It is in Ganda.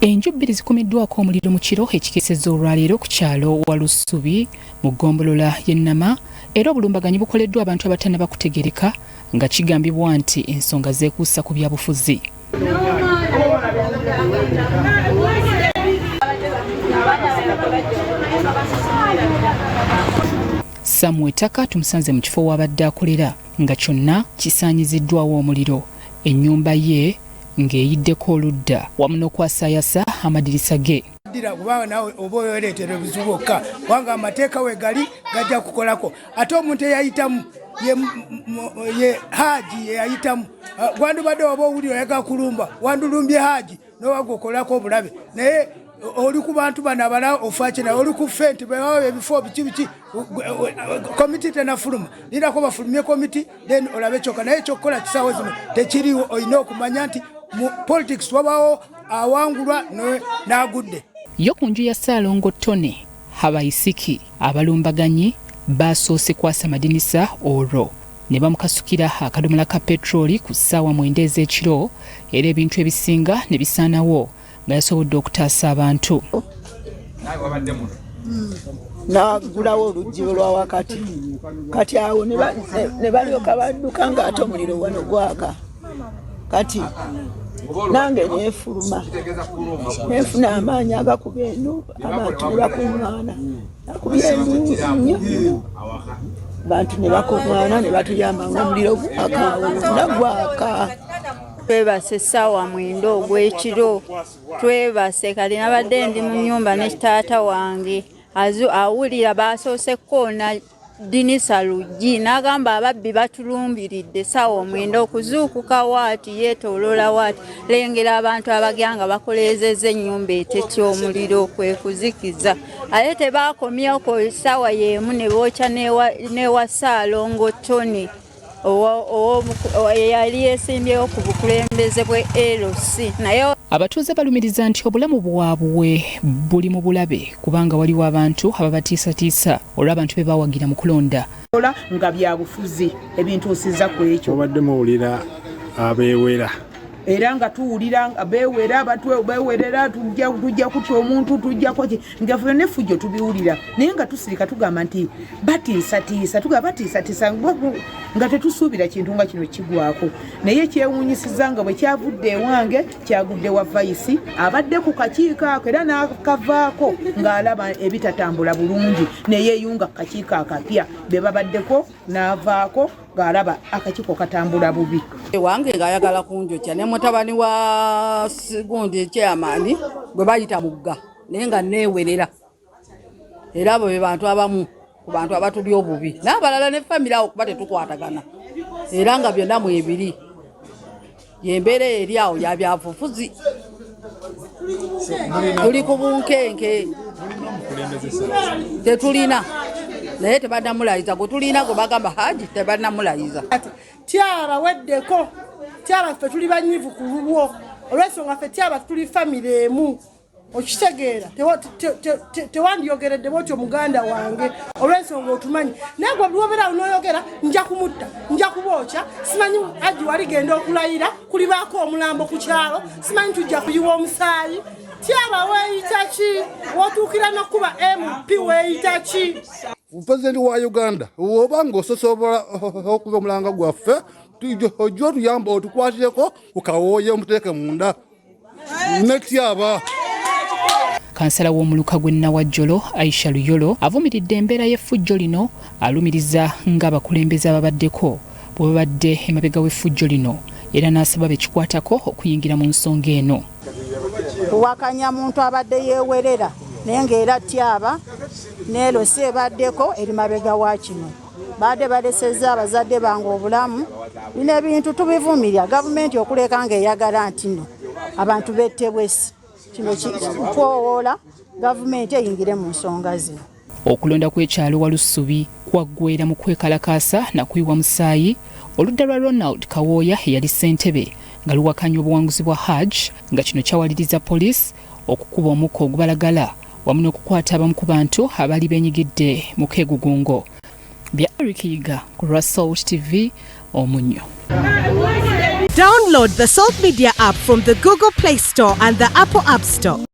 Enju bbiri zikumiddwako omuliro mu kiro ekikeesezza olwaleero ku kyalo Walusubi mu ggombolola y'e Nama, era obulumbaganyi bukoleddwa abantu abatannaba kutegeereka nga kigambibwa nti ensonga zeekuusa ku byabufuzi. Samuel Taka tumusanze mu kifo w'abadde akolera nga kyonna kisaanyiziddwawo omuliro, ennyumba ye ng'eyiddeko oludda wamu n'okwasaayasa amadirisa ge. Kubanga nawe oba oleetera ebizibu okka wanga amateeka we gali gajja kukolako ate omuntu eyayitamu ye Haji eyayitamu gwandibadde waba owulira oyaga kulumba wandulumbye Haji nowaga okolako obulabe naye oli ku bantu bano abala ofaaki naye oli ku fenti bewawo ebifo biki komiti tenafuluma lirako bafulumye komiti then olabe kyokka naye ekyokukola kisaawo zino tekiriwo olina okumanya nti mu politics wabawo awangulwa n'agudde. Yo ku nju ya Ssaalongo Tone Habayisiki abalumbaganyi baasoose kwasa madinisa olwo ne bamukasukira akadomola ka petroli ku ssaawa 9 ez'ekiro era ebintu ebisinga ne bisaanawo nga yasobodde okutaasa abantu. N'agulawo oluggi lwa wakati kati awo ne balyoka badduka ng'ate omuliro wano gwaka kati nange neefuluma neefuna amaanyi agakuba eno abantu ne bakuŋŋaana akubye ennyo abantu ne bakuŋŋaana ne batuyamba ng'omuliro gwaka wonna gwaka. Twebase essaawa 9 ogw'ekiro twebase kale nabadde ndi mu nnyumba ne taata wange awulira baasoose koona dinisa luggi n'agamba ababbi batulumbiridde essaawa 9 okuzuukuka waati yeetooloola waati lengera abantu abaganga bakoleezezza ennyumba etetya omuliro kwe kuzikiza ate tebaakomyeko essaawa y'emu ne bookya n'ewa Ssaalongo Tone yali yeesimbyewo ku bukulembeze bwe LC naye abatuuze balumiriza nti obulamu bwabwe buli mu bulabe kubanga waliwo abantu ababatiisatiisa olw'abantu be baawagira mu kulonda nga byabufuzi ebintuusiza ku ekyo. Obadde muwulira abeewera era nga tuwulira beewera bewerera tujja kutya omuntu tujjako ki nga ffe n'effujjo tubiwulira naye nga tusirika tugamba nti batiisatiisa tugamba batiisatiisa nga tetusuubira kintu nga kino kigwako naye kyewuunyisiza nga bwe kyavudde ewange kyagudde wa Vice abadde ku kakiiko ako era n'akavaako ng'alaba ebitatambula bulungi neyeeyunga ku kakiiko akapya be babaddeko n'avaako ng'alaba akakiiko katambula bubi. Ewange ng'ayagala kunjokya ne mutabani wa Sigundi chairman gwe bayita Mugga naye nga neewerera era abo be bantu abamu ku bantu abatuli obubi n'abalala ne famire awo kuba tetukwatagana era nga byonna mwebiri yembeera eri awo ya byabufuzi tuli ku bunkenke tetulina naye tebannamulayiza gwe tulina gwe bagamba Haji tebannamulayiza. Tyaba weddeko tyaba ffe tuli banyivu ku lulwo olw'ensonga ffe tyaba tuli famire emu okitegeera tewandyogeredde bwotyo muganda wange olw'ensonga otumanyi naye gwe bw'obeera n'oyogera nja kumutta nja kubookya simanyi Haji waligenda okulayira kulibaako omulambo ku kyalo simanyi tujja kuyiwa omusaayi tyaba weeyita ki wotuukira n'okkuba MP weeyita ki. Pulezidenti wa Uganda oba ng'ososobola okuva omulanga gwaffe ojja otuyamba otukwatireko kukawooye omuteeke munda netyaba. Kansala w'omuluka gw'e Nawajjolo Aisha Luyolo avumiridde embeera y'effujjo lino alumiriza ng'abakulembeze ababaddeko bwe babadde emabega w'effujjo lino era n'asaba bekikwatako okuyingira mu nsonga eno. Kuwakanya muntu abadde yeewerera naye ng'era tyaba LC ebaddeko eri mabega wa kino badde balesezza abazadde bange obulamu bino ebintu tubivumirya gavumenti okuleka ng'eyagala nti no abantu bettebwesi kino kikwowoola gavumenti eyingire mu nsonga zino. Okulonda kw'ekyalo Walusubi kwaggweera mu kwekalakaasa na kuyiwa musaayi oludda lwa Ronald Kawooya eyali ssentebe nga luwakanya obuwanguzi bwa Haji nga kino kyawaliriza poliisi okukuba omukka ogubalagala wamu n'okukwata abamu ku bantu abaali beenyigidde mu keegugungo. Bya Eric Yiga ku Salt TV Omunyo. Download the Salt Media app from the Google Play Store and the Apple App Store.